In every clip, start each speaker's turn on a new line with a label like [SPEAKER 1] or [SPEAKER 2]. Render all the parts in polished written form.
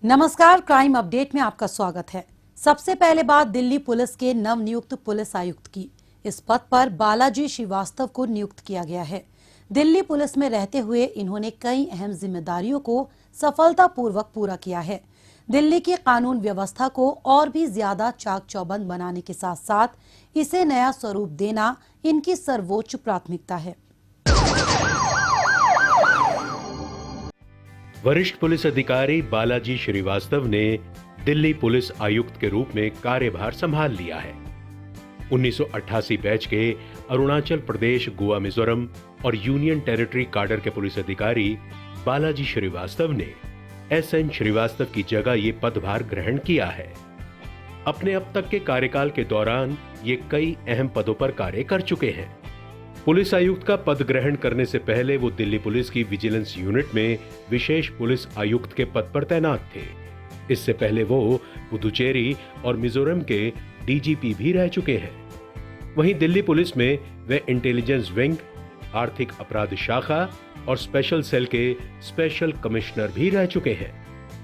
[SPEAKER 1] नमस्कार, crime update में आपका स्वागत है। सबसे पहले बात दिल्ली पुलिस के नवनियुक्त पुलिस आयुक्त की। इस पद पर बालाजी श्रीवास्तव को नियुक्त किया गया है। दिल्ली पुलिस में रहते हुए इन्होंने कई अहम जिम्मेदारियों को सफलतापूर्वक पूरा किया है। दिल्ली की कानून व्यवस्था को और भी ज्यादा चाक चौबंद बनाने के साथ साथ इसे नया स्वरूप देना इनकी सर्वोच्च प्राथमिकता है।
[SPEAKER 2] वरिष्ठ पुलिस अधिकारी बालाजी श्रीवास्तव ने दिल्ली पुलिस आयुक्त के रूप में कार्यभार संभाल लिया है। 1988 बैच के अरुणाचल प्रदेश, गोवा, मिजोरम और यूनियन टेरिटरी काडर के पुलिस अधिकारी बालाजी श्रीवास्तव ने एसएन श्रीवास्तव की जगह ये पदभार ग्रहण किया है। अपने अब तक के कार्यकाल के दौरान ये कई अहम पदों पर कार्य कर चुके हैं। पुलिस आयुक्त का पद ग्रहण करने से पहले वो दिल्ली पुलिस की विजिलेंस यूनिट में विशेष पुलिस आयुक्त के पद पर तैनात थे। इससे पहले वो पुदुचेरी और मिजोरम के डीजीपी भी रह चुके हैं। वहीं दिल्ली पुलिस में वे इंटेलिजेंस विंग, आर्थिक अपराध शाखा और स्पेशल सेल के स्पेशल कमिश्नर भी रह चुके हैं।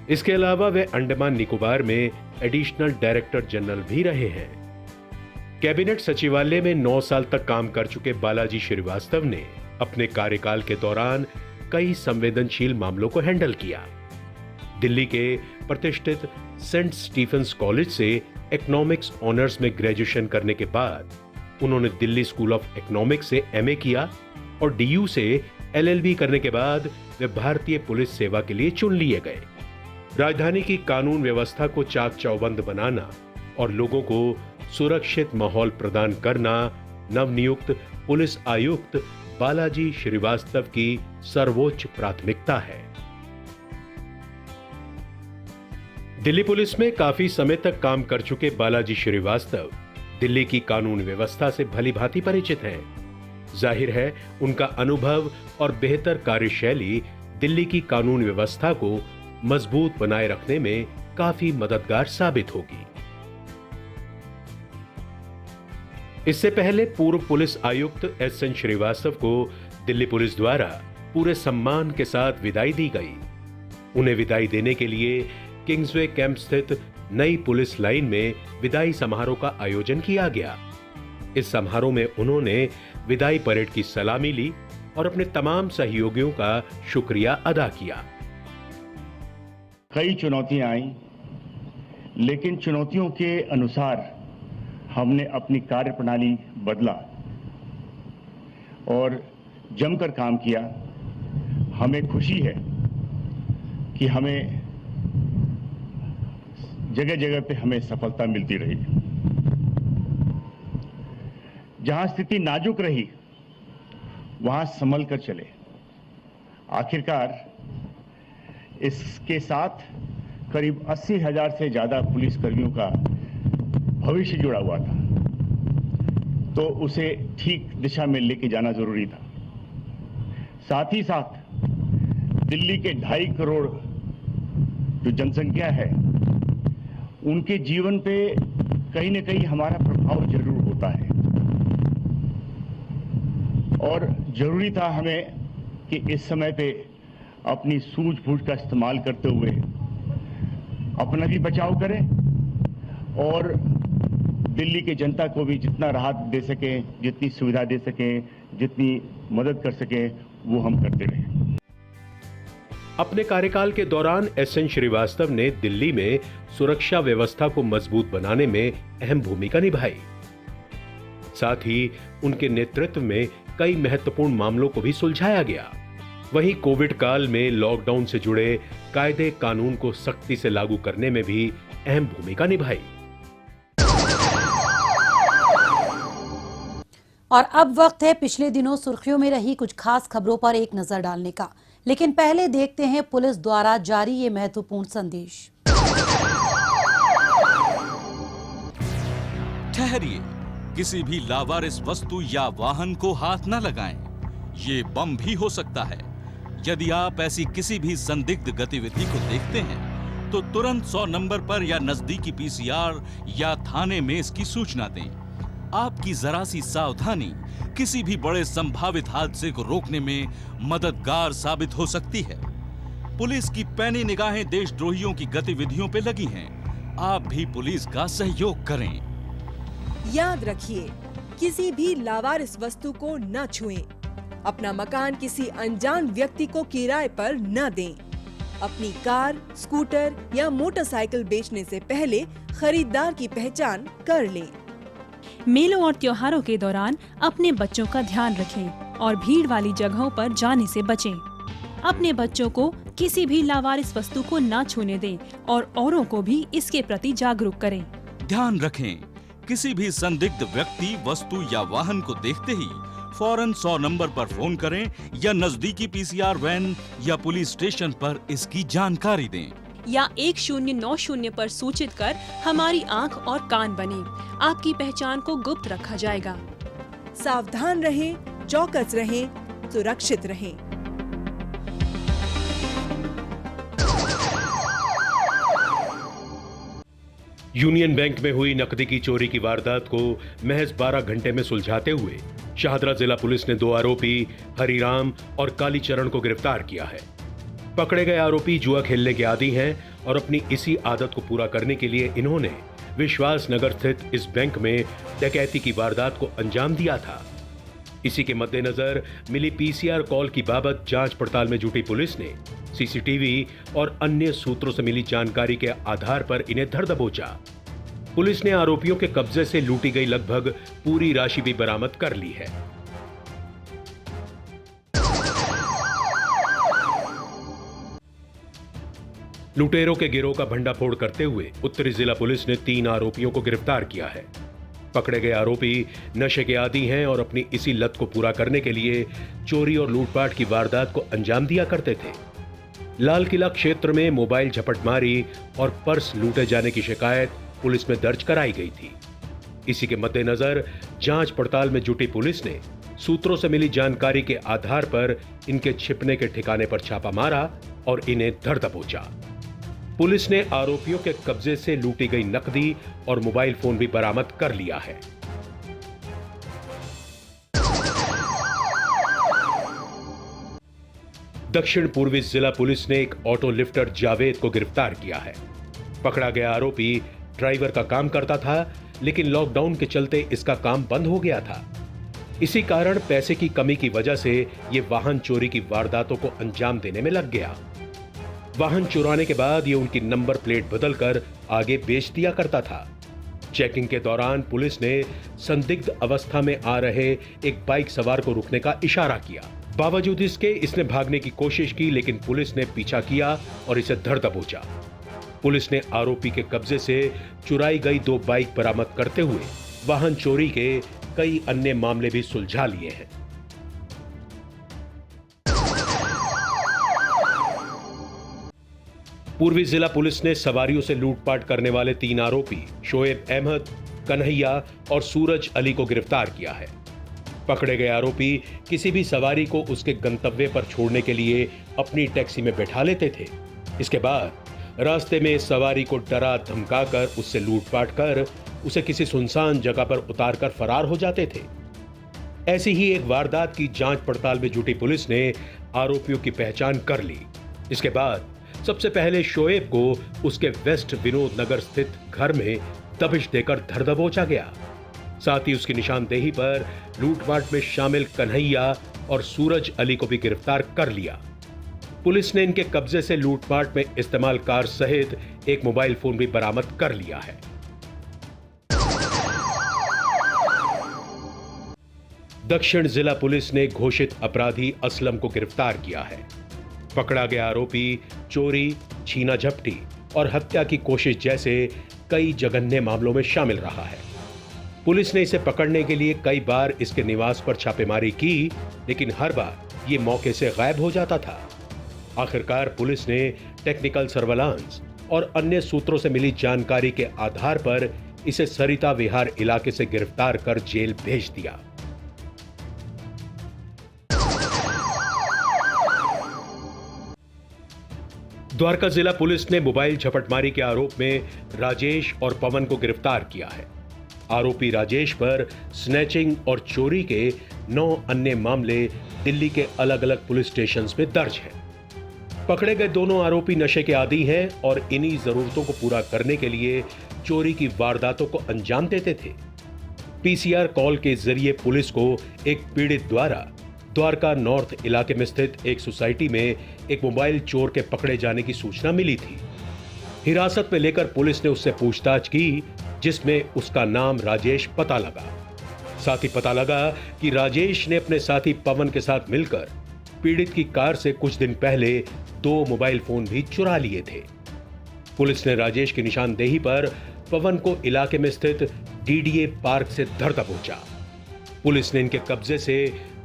[SPEAKER 2] इसके अलावा वे अंडमान निकोबार में एडिशनल डायरेक्टर जनरल भी रहे हैं। कैबिनेट सचिवालय में 9 साल तक काम कर चुके बालाजी श्रीवास्तव ने अपने कार्यकाल के दौरान कई संवेदनशील मामलों को हैंडल किया। दिल्ली के प्रतिष्ठित सेंट स्टीफेंस कॉलेज से इकोनॉमिक्स ऑनर्स में ग्रेजुएशन करने के बाद उन्होंने दिल्ली स्कूल ऑफ इकोनॉमिक्स से एमए किया और डीयू से एलएलबी करने के बाद वे भारतीय पुलिस सेवा के लिए चुन लिए गए। राजधानी की कानून व्यवस्था को चाक चौबंद बनाना और लोगों को सुरक्षित माहौल प्रदान करना नवनियुक्त पुलिस आयुक्त बालाजी श्रीवास्तव की सर्वोच्च प्राथमिकता है। दिल्ली पुलिस में काफी समय तक काम कर चुके बालाजी श्रीवास्तव दिल्ली की कानून व्यवस्था से भलीभांति परिचित हैं। जाहिर है उनका अनुभव और बेहतर कार्यशैली दिल्ली की कानून व्यवस्था को मजबूत बनाए रखने में काफी मददगार साबित होगी। इससे पहले पूर्व पुलिस आयुक्त एसएन श्रीवास्तव को दिल्ली पुलिस द्वारा पूरे सम्मान के साथ विदाई दी गई। उन्हें विदाई देने के लिए किंग्सवे कैंप स्थित नई पुलिस लाइन में विदाई समारोह का आयोजन किया गया। इस समारोह में उन्होंने विदाई परेड की सलामी ली और अपने तमाम सहयोगियों का शुक्रिया अदा किया।
[SPEAKER 3] कई चुनौतियां आई, लेकिन चुनौतियों के अनुसार हमने अपनी कार्यप्रणाली बदला और जमकर काम किया। हमें खुशी है कि हमें जगह जगह पे हमें सफलता मिलती रही। जहां स्थिति नाजुक रही वहां संभल कर चले। आखिरकार इसके साथ करीब 80,000 से ज्यादा पुलिसकर्मियों का भविष्य जुड़ा हुआ था, तो उसे ठीक दिशा में लेके जाना जरूरी था। साथ ही साथ दिल्ली के 2.5 करोड़ जो जनसंख्या है, उनके जीवन पे कहीं न कहीं हमारा प्रभाव जरूर होता है और जरूरी था हमें कि इस समय पे अपनी सूझबूझ का इस्तेमाल करते हुए अपना भी बचाव करें और दिल्ली की जनता को भी जितना राहत दे सके, जितनी सुविधा दे सके, जितनी मदद कर सके, वो हम करते रहें।
[SPEAKER 2] अपने कार्यकाल के दौरान एसएन श्रीवास्तव ने दिल्ली में सुरक्षा व्यवस्था को मजबूत बनाने में अहम भूमिका निभाई। साथ ही उनके नेतृत्व में कई महत्वपूर्ण मामलों को भी सुलझाया गया। वहीं कोविड काल में लॉकडाउन से जुड़े कायदे कानून को सख्ती से लागू करने में भी अहम भूमिका निभाई।
[SPEAKER 1] और अब वक्त है पिछले दिनों सुर्खियों में रही कुछ खास खबरों पर एक नजर डालने का। लेकिन पहले देखते हैं पुलिस द्वारा जारी ये महत्वपूर्ण संदेश।
[SPEAKER 4] ठहरिए, किसी भी लावारिस वस्तु या वाहन को हाथ न लगाएं। ये बम भी हो सकता है। यदि आप ऐसी किसी भी संदिग्ध गतिविधि को देखते हैं तो तुरंत 100 नंबर पर या नजदीकी पीसीआर या थाने में इसकी सूचना दें। आपकी जरा सी सावधानी किसी भी बड़े संभावित हादसे को रोकने में मददगार साबित हो सकती है। पुलिस की पैनी निगाहें देशद्रोहियों की गतिविधियों पे लगी हैं। आप भी पुलिस का सहयोग करें।
[SPEAKER 5] याद रखिए, किसी भी लावारिस वस्तु को न छुएं। अपना मकान किसी अनजान व्यक्ति को किराए पर न दें। अपनी कार, स्कूटर या मोटरसाइकिल बेचने से पहले खरीदार की पहचान कर लें।
[SPEAKER 6] मेलों और त्योहारों के दौरान अपने बच्चों का ध्यान रखें और भीड़ वाली जगहों पर जाने से बचें। अपने बच्चों को किसी भी लावारिस वस्तु को न छूने दें और औरों को भी इसके प्रति जागरूक करें।
[SPEAKER 4] ध्यान रखें, किसी भी संदिग्ध व्यक्ति, वस्तु या वाहन को देखते ही फौरन 100 नंबर पर फोन करें या नजदीकी पीसीआर वैन या पुलिस स्टेशन पर इसकी जानकारी दें।
[SPEAKER 6] या 1090 पर सूचित कर हमारी आंख और कान बने। आपकी पहचान को गुप्त रखा जाएगा।
[SPEAKER 5] सावधान रहें, चौकस रहें, सुरक्षित रहें।
[SPEAKER 2] यूनियन बैंक में हुई नकदी की चोरी की वारदात को महज 12 घंटे में सुलझाते हुए शाहदरा जिला पुलिस ने 2 आरोपी हरिराम और कालीचरण को गिरफ्तार किया है। पकड़े गए आरोपी जुआ खेलने के आदी हैं और अपनी इसी आदत को पूरा करने के लिए इन्होंने विश्वास नगर स्थित इस बैंक में डकैती की वारदात को अंजाम दिया था। इसी के मद्देनजर मिली पीसीआर कॉल की बाबत जांच पड़ताल में जुटी पुलिस ने सीसीटीवी और अन्य सूत्रों से मिली जानकारी के आधार पर इन्हें धर दबोचा। पुलिस ने आरोपियों के कब्जे से लूटी गई लगभग पूरी राशि भी बरामद कर ली है। लुटेरों के गिरोह का भंडाफोड़ करते हुए उत्तरी जिला पुलिस ने 3 आरोपियों को गिरफ्तार किया है। पकड़े गए आरोपी नशे के आदी हैं और अपनी इसी लत को पूरा करने के लिए चोरी और लूटपाट की वारदात को अंजाम दिया करते थे। लाल किला क्षेत्र में मोबाइल झपटमारी और पर्स लूटे जाने की शिकायत पुलिस में दर्ज कराई गई थी। इसी के मद्देनजर जांच पड़ताल में जुटी पुलिस ने सूत्रों से मिली जानकारी के आधार पर इनके छिपने के ठिकाने पर छापा मारा और इन्हें धर दबोचा। पुलिस ने आरोपियों के कब्जे से लूटी गई नकदी और मोबाइल फोन भी बरामद कर लिया है। दक्षिण पूर्वी जिला पुलिस ने एक ऑटो लिफ्टर जावेद को गिरफ्तार किया है। पकड़ा गया आरोपी ड्राइवर का काम करता था, लेकिन लॉकडाउन के चलते इसका काम बंद हो गया था। इसी कारण पैसे की कमी की वजह से यह वाहन चोरी की वारदातों को अंजाम देने में लग गया। वाहन चुराने के बाद ये उनकी नंबर प्लेट बदलकर आगे बेच दिया करता था। चेकिंग के दौरान पुलिस ने संदिग्ध अवस्था में आ रहे एक बाइक सवार को रुकने का इशारा किया। बावजूद इसके इसने भागने की कोशिश की, लेकिन पुलिस ने पीछा किया और इसे धर दबोचा। पुलिस ने आरोपी के कब्जे से चुराई गई 2 बाइक बरामद करते हुए वाहन चोरी के कई अन्य मामले भी सुलझा लिए हैं। पूर्वी जिला पुलिस ने सवारियों से लूटपाट करने वाले 3 आरोपी शोएब अहमद, कन्हैया और सूरज अली को गिरफ्तार किया है। पकड़े गए आरोपी किसी भी सवारी को उसके गंतव्य पर छोड़ने के लिए अपनी टैक्सी में बैठा लेते थे। इसके बाद रास्ते में सवारी को डरा धमकाकर उससे लूटपाट कर उसे किसी सुनसान जगह पर उतारकर फरार हो जाते थे। ऐसी ही एक वारदात की जांच पड़ताल में जुटी पुलिस ने आरोपियों की पहचान कर ली। इसके बाद सबसे पहले शोएब को उसके वेस्ट विनोद नगर स्थित घर में दबिश देकर धर दबोचा गया। साथ ही उसकी निशानदेही पर लूटपाट में शामिल कन्हैया और सूरज अली को भी गिरफ्तार कर लिया। पुलिस ने इनके कब्जे से लूटपाट में इस्तेमाल कार सहित एक मोबाइल फोन भी बरामद कर लिया है। दक्षिण जिला पुलिस ने घोषित अपराधी असलम को गिरफ्तार किया है। पकड़ा गया आरोपी चोरी, छीना झपटी और हत्या की कोशिश जैसे कई जघन्य मामलों में शामिल रहा है। पुलिस ने इसे पकड़ने के लिए कई बार इसके निवास पर छापेमारी की, लेकिन हर बार ये मौके से गायब हो जाता था। आखिरकार पुलिस ने टेक्निकल सर्वेलांस और अन्य सूत्रों से मिली जानकारी के आधार पर इसे सरिता विहार इलाके से गिरफ्तार कर जेल भेज दिया। द्वारका जिला पुलिस ने मोबाइल झपटमारी के आरोप में राजेश और पवन को गिरफ्तार किया है। आरोपी राजेश पर स्नैचिंग और चोरी के 9 अन्य मामले दिल्ली के अलग अलग पुलिस स्टेशंस में दर्ज हैं। पकड़े गए दोनों आरोपी नशे के आदी हैं और इन्हीं जरूरतों को पूरा करने के लिए चोरी की वारदातों को अंजाम देते थे। पीसीआर कॉल के जरिए पुलिस को एक पीड़ित द्वारा द्वारका नॉर्थ इलाके में स्थित एक सोसाइटी में एक मोबाइल चोर के पकड़े जाने की सूचना मिली थी। हिरासत में लेकर पुलिस ने उससे पूछताछ की, जिसमें उसका नाम राजेश पता लगा। साथ ही पता लगा कि राजेश ने अपने साथी पवन के साथ मिलकर पीड़ित की कार से कुछ दिन पहले 2 मोबाइल फोन भी चुरा लिए थे। पुलिस ने राजेश की निशानदेही पर पवन को इलाके में स्थित डीडीए पार्क से धर दबोचा। पुलिस ने इनके कब्जे से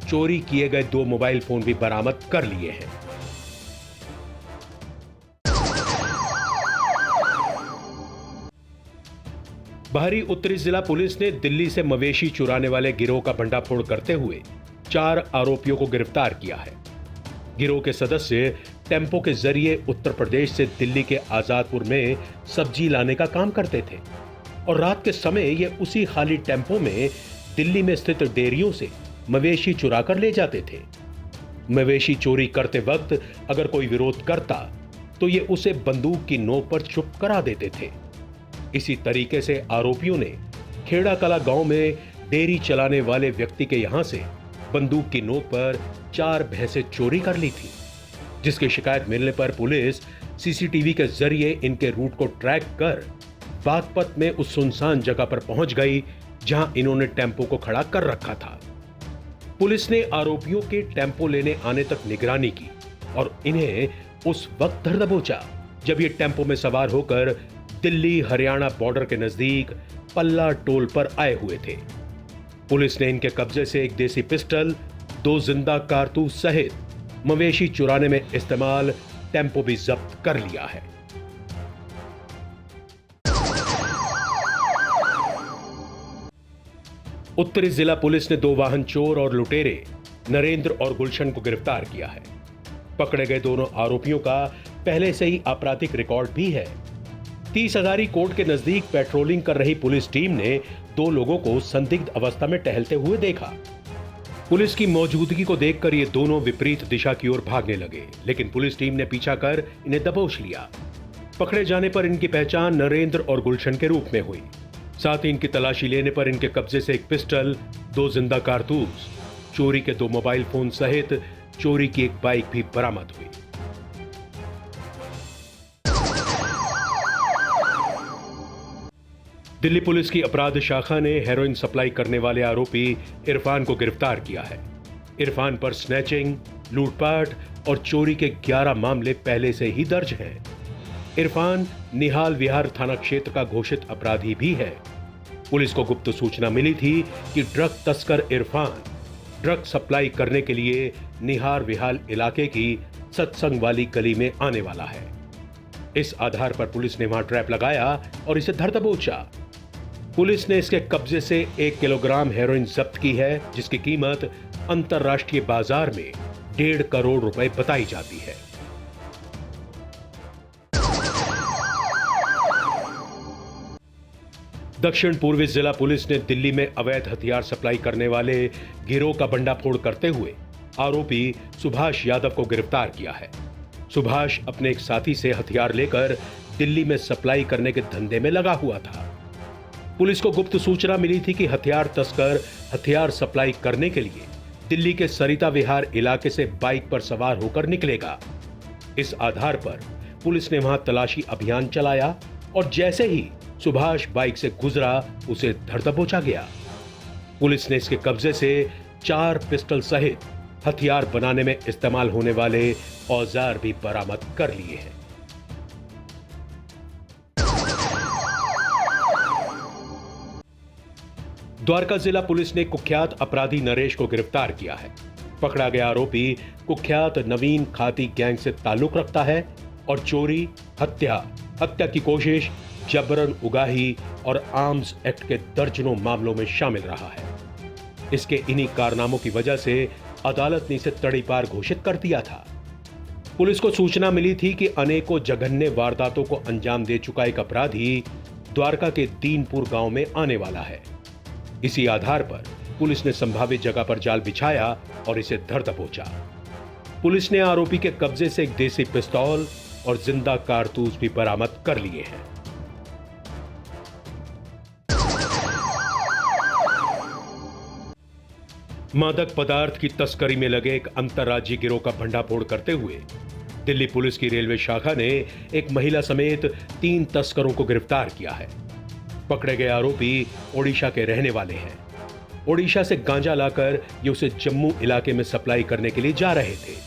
[SPEAKER 2] चोरी किए गए 2 मोबाइल फोन भी बरामद कर लिए हैं। बाहरी उत्तरी जिला पुलिस ने दिल्ली से मवेशी चुराने वाले गिरोह का भंडाफोड़ करते हुए 4 आरोपियों को गिरफ्तार किया है। गिरोह के सदस्य टेम्पो के जरिए उत्तर प्रदेश से दिल्ली के आजादपुर में सब्जी लाने का काम करते थे और रात के समय ये उसी खाली टेम्पो में दिल्ली में स्थित डेयरियों से मवेशी चुरा कर ले जाते थे। मवेशी चोरी करते वक्त अगर कोई विरोध करता तो ये उसे बंदूक की नोक पर चुप करा देते थे। इसी तरीके से आरोपियों ने खेड़ा कला गांव में डेयरी चलाने वाले व्यक्ति के यहां से बंदूक की नोक पर 4 भैंसें चोरी कर ली थी, जिसकी शिकायत मिलने पर पुलिस सीसीटीवी के जरिए इनके रूट को ट्रैक कर बागपत में उस सुनसान जगह पर पहुंच गई जहां इन्होंने टेम्पो को खड़ा कर रखा था। पुलिस ने आरोपियों के टेम्पो लेने आने तक निगरानी की और इन्हें उस वक्त धर दबोचा जब ये टेम्पो में सवार होकर दिल्ली हरियाणा बॉर्डर के नजदीक पल्ला टोल पर आए हुए थे। पुलिस ने इनके कब्जे से एक देसी पिस्टल, 2 जिंदा कारतूस सहित मवेशी चुराने में इस्तेमाल टेम्पो भी जब्त कर लिया है। उत्तरी जिला पुलिस ने 2 वाहन चोर और लुटेरे नरेंद्र और गुलशन को गिरफ्तार किया है। पकड़े गए दोनों आरोपियों का पहले से ही आपराधिक रिकॉर्ड भी है। 30 हजारी कोर्ट के नजदीक पेट्रोलिंग कर रही पुलिस टीम ने 2 लोगों को संदिग्ध अवस्था में टहलते हुए देखा। पुलिस की मौजूदगी को देखकर ये दोनों विपरीत दिशा की ओर भागने लगे, लेकिन पुलिस टीम ने पीछा कर इन्हें दबोच लिया। पकड़े जाने पर इनकी पहचान नरेंद्र और गुलशन के रूप में हुई। साथ ही इनकी तलाशी लेने पर इनके कब्जे से एक पिस्टल, 2 जिंदा कारतूस, चोरी के 2 मोबाइल फोन सहित चोरी की एक बाइक भी बरामद हुई। दिल्ली पुलिस की अपराध शाखा ने हेरोइन सप्लाई करने वाले आरोपी इरफान को गिरफ्तार किया है। इरफान पर स्नैचिंग, लूटपाट और चोरी के 11 मामले पहले से ही दर्ज हैं। इरफान निहाल विहार थाना क्षेत्र का घोषित अपराधी भी है। पुलिस को गुप्त सूचना मिली थी कि ड्रग तस्कर इरफान ड्रग सप्लाई करने के लिए निहार विहार इलाके की सत्संग वाली गली में आने वाला है। इस आधार पर पुलिस ने वहां ट्रैप लगाया और इसे धर दबोचा। पुलिस ने इसके कब्जे से 1 किलोग्राम हेरोइन जब्त की है, जिसकी कीमत अंतरराष्ट्रीय बाजार में 1.5 करोड़ रुपए बताई जाती है। दक्षिण पूर्वी जिला पुलिस ने दिल्ली में अवैध हथियार सप्लाई करने वाले गिरोह का भंडाफोड़ करते हुए आरोपी सुभाष यादव को गिरफ्तार किया है। सुभाष अपने एक साथी से हथियार लेकर दिल्ली में सप्लाई करने के धंधे में लगा हुआ था। पुलिस को गुप्त सूचना मिली थी कि हथियार तस्कर हथियार सप्लाई करने के लिए दिल्ली के सरिता विहार इलाके से बाइक पर सवार होकर निकलेगा। इस आधार पर पुलिस ने वहां तलाशी अभियान चलाया और जैसे ही सुभाष बाइक से गुजरा उसे धर दबोचा गया। पुलिस ने इसके कब्जे से 4 पिस्टल सहित हथियार बनाने में इस्तेमाल होने वाले औजार भी बरामद कर लिए हैं। द्वारका जिला पुलिस ने कुख्यात अपराधी नरेश को गिरफ्तार किया है। पकड़ा गया आरोपी कुख्यात नवीन खाती गैंग से ताल्लुक रखता है और चोरी, हत्या की कोशिश, जबरन उगाही और आर्म्स एक्ट के दर्जनों मामलों में शामिल रहा है। इसके इन्हीं कारनामों की वजह से अदालत ने इसे तड़ीपार घोषित कर दिया था। पुलिस को सूचना मिली थी कि अनेकों जघन्य वारदातों को अंजाम दे चुका एक अपराधी द्वारका के दीनपुर गांव में आने वाला है। इसी आधार पर पुलिस ने संभावित जगह पर जाल बिछाया और इसे धर दबोचा। पुलिस ने आरोपी के कब्जे से एक देसी पिस्तौल और जिंदा कारतूस भी बरामद कर लिए हैं। मादक पदार्थ की तस्करी में लगे एक अंतर्राज्यीय गिरोह का भंडाफोड़ करते हुए दिल्ली पुलिस की रेलवे शाखा ने एक महिला समेत 3 तस्करों को गिरफ्तार किया है। पकड़े गए आरोपी ओडिशा के रहने वाले हैं। ओडिशा से गांजा लाकर ये उसे जम्मू इलाके में सप्लाई करने के लिए जा रहे थे।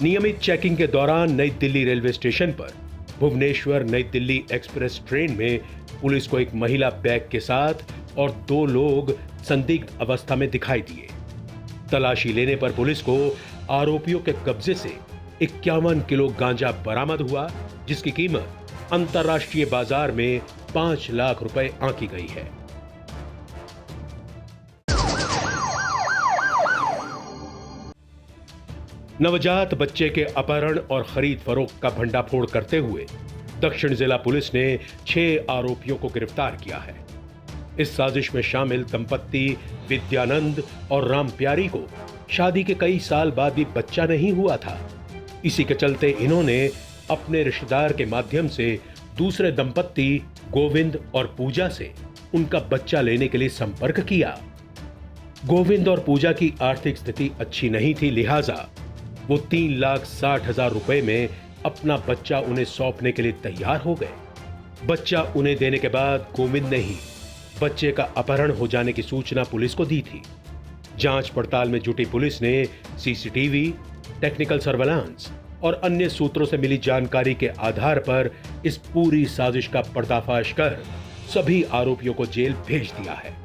[SPEAKER 2] नियमित चेकिंग के दौरान नई दिल्ली रेलवे स्टेशन पर भुवनेश्वर नई दिल्ली एक्सप्रेस ट्रेन में पुलिस को एक महिला बैग के साथ और 2 लोग संदिग्ध अवस्था में दिखाई दिए। तलाशी लेने पर पुलिस को आरोपियों के कब्जे से 51 किलो गांजा बरामद हुआ, जिसकी कीमत अंतर्राष्ट्रीय बाजार में 5 लाख रुपए आंकी गई है। नवजात बच्चे के अपहरण और खरीद फरोख्त का भंडाफोड़ करते हुए दक्षिण जिला पुलिस ने 6 आरोपियों को गिरफ्तार किया है। इस साजिश में शामिल दंपत्ति विद्यानंद और राम प्यारी को शादी के कई साल बाद भी बच्चा नहीं हुआ था। इसी के चलते इन्होंने अपने रिश्तेदार के माध्यम से दूसरे दंपत्ति गोविंद और पूजा से उनका बच्चा लेने के लिए संपर्क किया। गोविंद और पूजा की आर्थिक स्थिति अच्छी नहीं थी, लिहाजा वो 3,60,000 रुपए में अपना बच्चा उन्हें सौंपने के लिए तैयार हो गए। बच्चा उन्हें देने के बाद गोविंद ने ही बच्चे का अपहरण हो जाने की सूचना पुलिस को दी थी। जांच पड़ताल में जुटी पुलिस ने सीसीटीवी, टेक्निकल सर्वेलांस और अन्य सूत्रों से मिली जानकारी के आधार पर इस पूरी साजिश का पर्दाफाश कर सभी आरोपियों को जेल भेज दिया है।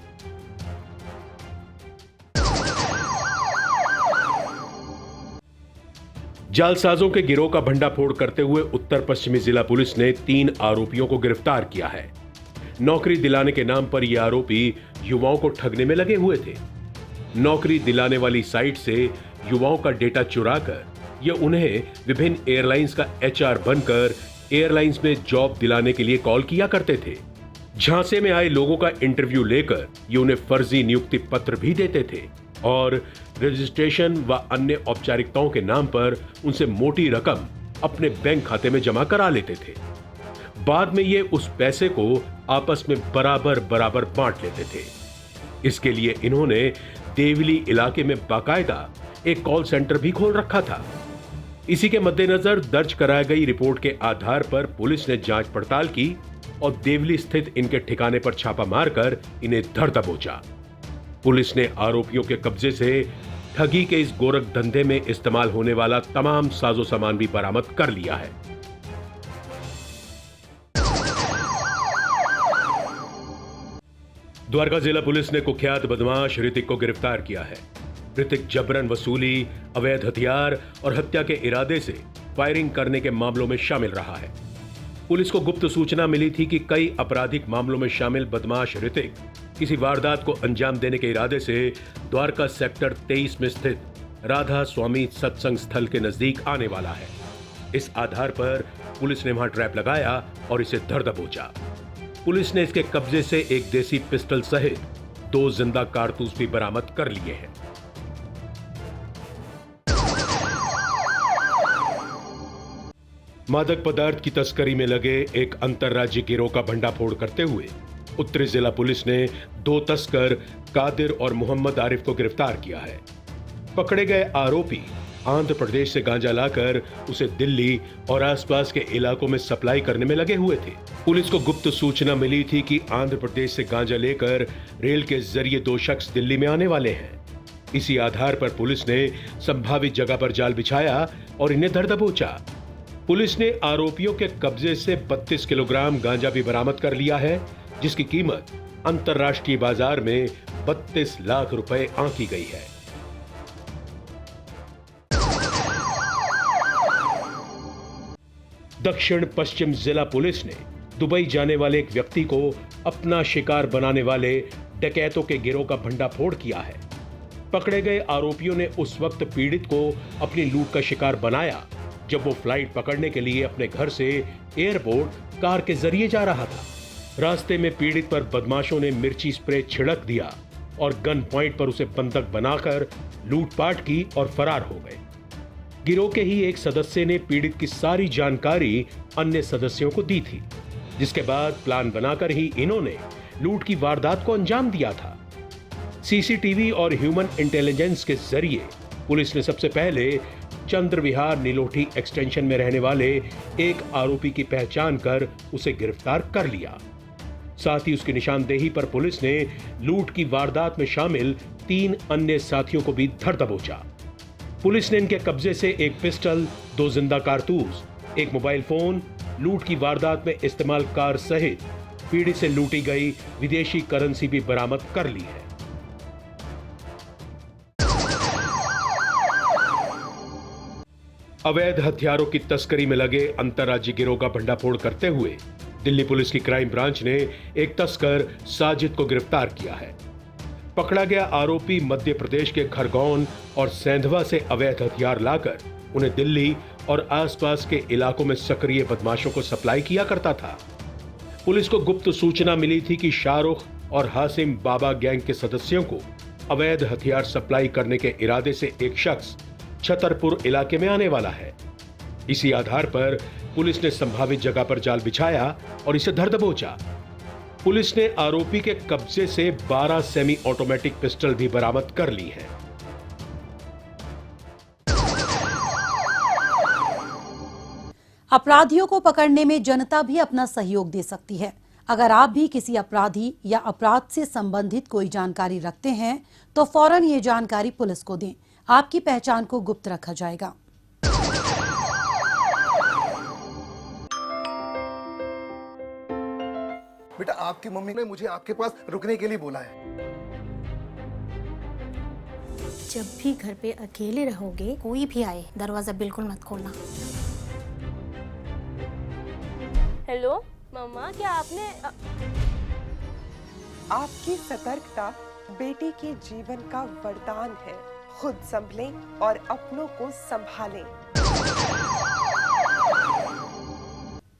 [SPEAKER 2] जालसाजों के गिरोह का भंडाफोड़ करते हुए उत्तर पश्चिमी जिला पुलिस ने 3 आरोपियों को गिरफ्तार किया है। नौकरी दिलाने के नाम पर ये आरोपी युवाओं को ठगने में लगे हुए थे। नौकरी दिलाने वाली साइट से युवाओं का डेटा चुराकर ये उन्हें विभिन्न एयरलाइंस का एचआर बनकर एयरलाइंस में जॉब दिलाने के लिए कॉल किया करते थे। झांसे में आए लोगों का इंटरव्यू लेकर ये उन्हें फर्जी नियुक्ति पत्र भी देते थे और रजिस्ट्रेशन व अन्य औपचारिकताओं के नाम पर उनसे मोटी रकम अपने बैंक खाते में जमा करा लेते थे। बाद में ये उस पैसे को आपस में बराबर बराबर बांट लेते थे। इसके लिए इन्होंने देवली इलाके में बाकायदा एक कॉल सेंटर भी खोल रखा था। इसी के मद्देनजर दर्ज कराई गई रिपोर्ट के आधार पर पुलिस ने जांच पड़ताल की और देवली स्थित इनके ठिकाने पर छापा मारकर इन्हें धर दबोचा। पुलिस ने आरोपियों के कब्जे से ठगी के इस गोरख धंधे में इस्तेमाल होने वाला तमाम साजो सामान भी बरामद कर लिया है। द्वारका जिला पुलिस ने कुख्यात बदमाश ऋतिक को गिरफ्तार किया है। ऋतिक जबरन वसूली, अवैध हथियार और हत्या के इरादे से फायरिंग करने के मामलों में शामिल रहा है। पुलिस को गुप्त सूचना मिली थी कि कई आपराधिक मामलों में शामिल बदमाश ऋतिक किसी वारदात को अंजाम देने के इरादे से द्वारका सेक्टर 23 में स्थित राधा स्वामी सत्संग स्थल के नजदीक आने वाला है। इस आधार पर पुलिस ने वहां ट्रैप लगाया और इसे धर दबोचा। पुलिस ने इसके कब्जे से एक देसी पिस्टल सहित 2 जिंदा कारतूस भी बरामद कर लिए हैं। मादक पदार्थ की तस्करी में लगे एक अंतर्राज्यीय गिरोह का भंडाफोड़ करते हुए उत्तरी जिला पुलिस ने 2 तस्कर कादिर और मोहम्मद आरिफ को गिरफ्तार किया है। पकड़े गए आरोपी आंध्र प्रदेश से गांजा लाकर उसे दिल्ली और आसपास के इलाकों में सप्लाई करने में लगे हुए थे। पुलिस को गुप्त सूचना मिली थी कि आंध्र प्रदेश से गांजा लेकर रेल के जरिए 2 शख्स दिल्ली में आने वाले हैं। इसी आधार पर पुलिस ने संभावित जगह पर जाल बिछाया और इन्हें धर दबोचा। पुलिस ने आरोपियों के कब्जे से 32 किलोग्राम गांजा भी बरामद कर लिया है, जिसकी कीमत अंतर्राष्ट्रीय बाजार में 32 लाख रुपए आंकी गई है। दक्षिण पश्चिम जिला पुलिस ने दुबई जाने वाले एक व्यक्ति को अपना शिकार बनाने वाले डकैतों के गिरोह का भंडाफोड़ किया है। पकड़े गए आरोपियों ने उस वक्त पीड़ित को अपनी लूट का शिकार बनाया जब वो फ्लाइट पकड़ने के लिए अपने घर से एयरपोर्ट कार के जरिए जा रहा था। रास्ते में पीड़ित पर बदमाशों ने मिर्ची स्प्रे छिड़क दिया और गन पॉइंट पर उसे बंधक बनाकर लूटपाट की और फरार हो गए। गिरोह के ही एक सदस्य ने पीड़ित की सारी जानकारी अन्य सदस्यों को दी थी, जिसके बाद प्लान बनाकर ही इन्होंने लूट की वारदात को अंजाम दिया था। सीसीटीवी और ह्यूमन इंटेलिजेंस के जरिए पुलिस ने सबसे पहले चंद्रविहार नीलोठी एक्सटेंशन में रहने वाले एक आरोपी की पहचान कर उसे गिरफ्तार कर लिया। साथ ही उसकी निशानदेही पर पुलिस ने लूट की वारदात में शामिल 3 अन्य साथियों को भी धर दबोचा। पुलिस ने इनके कब्जे से एक पिस्टल, 2 जिंदा कारतूस, एक मोबाइल फोन, लूट की वारदात में इस्तेमाल कार सहित पीड़ित से लूटी गई विदेशी करेंसी भी बरामद कर ली है। अवैध हथियारों की तस्करी में लगे अंतर्राज्यीय गिरोह का भंडाफोड़ करते हुए दिल्ली पुलिस की क्राइम ब्रांच ने एक तस्कर साजिद को गिरफ्तार किया है। पकड़ा गया आरोपी मध्य प्रदेश के खरगोन और सेंधवा से अवैध हथियार लाकर उन्हें दिल्ली और आसपास के इलाकों में सक्रिय बदमाशों को सप्लाई किया करता था। पुलिस को गुप्त सूचना मिली थी कि शाहरुख और हासिम बाबा गैंग के सदस्यों को अवैध हथियार सप्लाई करने के इरादे से एक शख्स छतरपुर इलाके में आने वाला है। इसी आधार पर पुलिस ने संभावित जगह पर जाल बिछाया और इसे धर दबोचा। पुलिस ने आरोपी के कब्जे से 12 सेमी ऑटोमेटिक पिस्टल भी बरामद कर ली है।
[SPEAKER 1] अपराधियों को पकड़ने में जनता भी अपना सहयोग दे सकती है। अगर आप भी किसी अपराधी या अपराध से संबंधित कोई जानकारी रखते हैं तो फौरन ये जानकारी पुलिस को दें। आपकी पहचान को गुप्त रखा जाएगा।
[SPEAKER 7] बेटा, आपकी मम्मी ने मुझे आपके पास रुकने के लिए बोला है।
[SPEAKER 8] जब भी घर पे अकेले रहोगे, कोई भी आए दरवाजा बिल्कुल मत खोलना।
[SPEAKER 9] हेलो मम्मा, क्या आपने
[SPEAKER 10] आपकी सतर्कता बेटी के जीवन का वरदान है। खुद संभलें और अपनों को संभालें।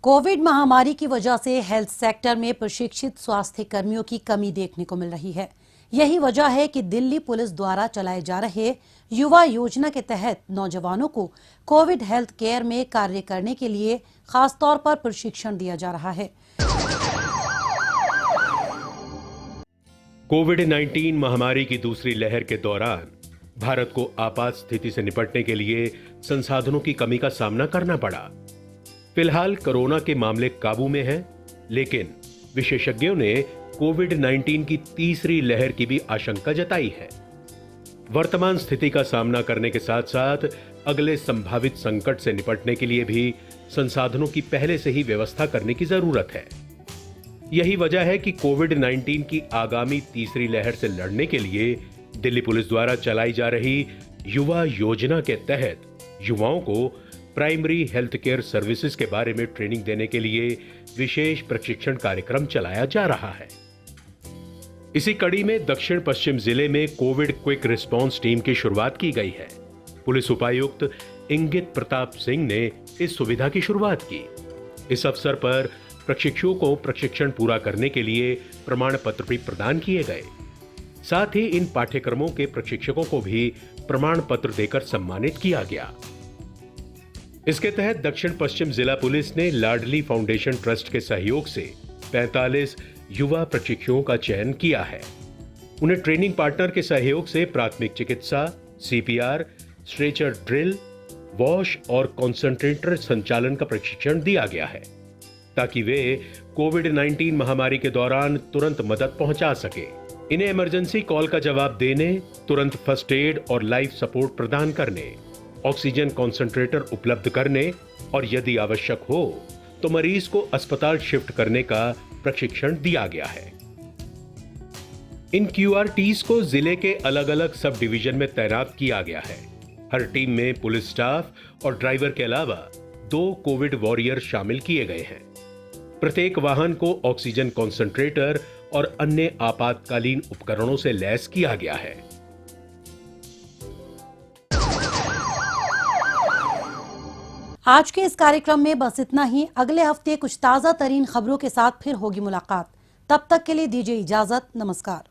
[SPEAKER 1] कोविड महामारी की वजह से हेल्थ सेक्टर में प्रशिक्षित स्वास्थ्य कर्मियों की कमी देखने को मिल रही है। यही वजह है कि दिल्ली पुलिस द्वारा चलाए जा रहे युवा योजना के तहत नौजवानों को कोविड हेल्थ केयर में कार्य करने के लिए खास तौर पर प्रशिक्षण दिया जा रहा है।
[SPEAKER 2] कोविड-19 महामारी की दूसरी लहर के दौरान भारत को आपात स्थिति से निपटने के लिए संसाधनों की कमी का सामना करना पड़ा। फिलहाल कोरोना के मामले काबू में हैं, लेकिन विशेषज्ञों ने कोविड-19 की तीसरी लहर की भी आशंका जताई है। वर्तमान स्थिति का सामना करने के साथ साथ अगले संभावित संकट से निपटने के लिए भी संसाधनों की पहले से ही व्यवस्था करने की जरूरत है। यही वजह है कि कोविड-19 की आगामी तीसरी लहर से लड़ने के लिए दिल्ली पुलिस द्वारा चलाई जा रही युवा योजना के तहत युवाओं को प्राइमरी हेल्थ केयर सर्विसेज के बारे में ट्रेनिंग देने के लिए विशेष प्रशिक्षण कार्यक्रम चलाया जा रहा है। इसी कड़ी में दक्षिण पश्चिम जिले में कोविड क्विक रिस्पांस टीम की शुरुआत की गई है। पुलिस उपायुक्त इंगित प्रताप सिंह ने इस सुविधा की शुरुआत की। इस अवसर पर प्रशिक्षुओं को प्रशिक्षण पूरा करने के लिए प्रमाण पत्र भी प्रदान किए गए। साथ ही इन पाठ्यक्रमों के प्रशिक्षकों को भी प्रमाण पत्र देकर सम्मानित किया गया। इसके तहत दक्षिण पश्चिम जिला पुलिस ने लाडली फाउंडेशन ट्रस्ट के सहयोग से 45 युवा प्रशिक्षुओं का चयन किया है। उन्हें ट्रेनिंग पार्टनर के सहयोग से प्राथमिक चिकित्सा, सीपीआर, स्ट्रेचर ड्रिल, वॉश और कॉन्सेंट्रेटर संचालन का प्रशिक्षण दिया गया है, ताकि वे कोविड-19 महामारी के दौरान तुरंत मदद पहुंचा सके। इन्हें इमरजेंसी कॉल का जवाब देने, तुरंत फर्स्ट एड और लाइफ सपोर्ट प्रदान करने, ऑक्सीजन कॉन्सेंट्रेटर उपलब्ध करने और यदि आवश्यक हो तो मरीज को अस्पताल शिफ्ट करने का प्रशिक्षण दिया गया है। इन क्यूआरटीज को जिले के अलग अलग सब डिवीजन में तैनात किया गया है। हर टीम में पुलिस स्टाफ और ड्राइवर के अलावा 2 कोविड वॉरियर शामिल किए गए हैं। प्रत्येक वाहन को ऑक्सीजन कॉन्सेंट्रेटर और अन्य आपातकालीन उपकरणों से लैस किया गया है।
[SPEAKER 1] आज के इस कार्यक्रम में बस इतना ही। अगले हफ्ते कुछ ताजा तरीन खबरों के साथ फिर होगी मुलाकात। तब तक के लिए दीजिए इजाजत। नमस्कार।